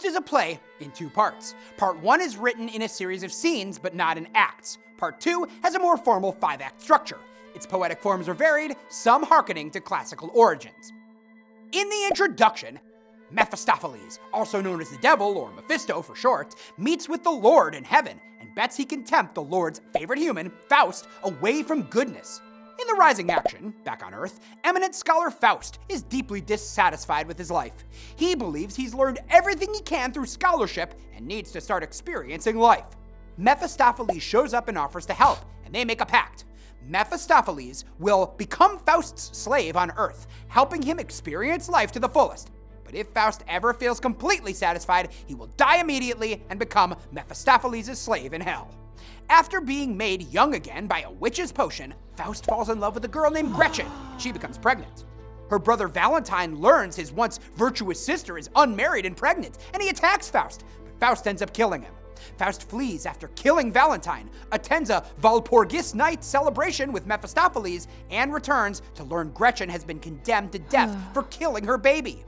is a play in 2 parts. Part 1 is written in a series of scenes, but not in acts. Part 2 has a more formal 5-act structure. Its poetic forms are varied, some hearkening to classical origins. In the introduction, Mephistopheles, also known as the devil, or Mephisto for short, meets with the Lord in heaven and bets he can tempt the Lord's favorite human, Faust, away from goodness. In the rising action, back on Earth, eminent scholar Faust is deeply dissatisfied with his life. He believes he's learned everything he can through scholarship and needs to start experiencing life. Mephistopheles shows up and offers to help, and they make a pact. Mephistopheles will become Faust's slave on Earth, helping him experience life to the fullest. But if Faust ever feels completely satisfied, he will die immediately and become Mephistopheles' slave in hell. After being made young again by a witch's potion, Faust falls in love with a girl named Gretchen. She becomes pregnant. Her brother Valentine learns his once virtuous sister is unmarried and pregnant, and he attacks Faust, but Faust ends up killing him. Faust flees after killing Valentine, attends a Walpurgis night celebration with Mephistopheles, and returns to learn Gretchen has been condemned to death for killing her baby.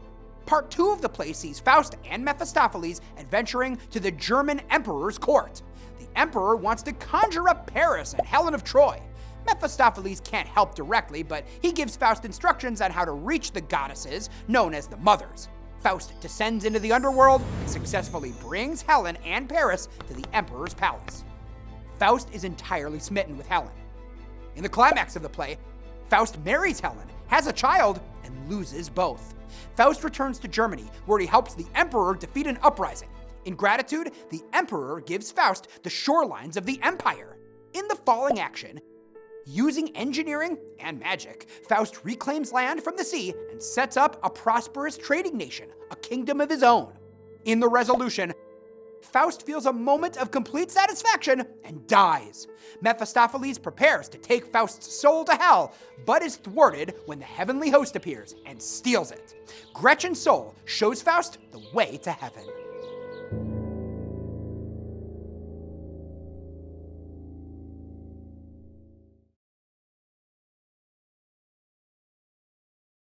Part 2 of the play sees Faust and Mephistopheles adventuring to the German emperor's court. The emperor wants to conjure up Paris and Helen of Troy. Mephistopheles can't help directly, but he gives Faust instructions on how to reach the goddesses, known as the Mothers. Faust descends into the underworld and successfully brings Helen and Paris to the emperor's palace. Faust is entirely smitten with Helen. In the climax of the play, Faust marries Helen, has a child, and loses both. Faust returns to Germany, where he helps the emperor defeat an uprising. In gratitude, the emperor gives Faust the shorelines of the empire. In the falling action, using engineering and magic, Faust reclaims land from the sea and sets up a prosperous trading nation, a kingdom of his own. In the resolution, Faust feels a moment of complete satisfaction and dies. Mephistopheles prepares to take Faust's soul to hell, but is thwarted when the heavenly host appears and steals it. Gretchen's soul shows Faust the way to heaven.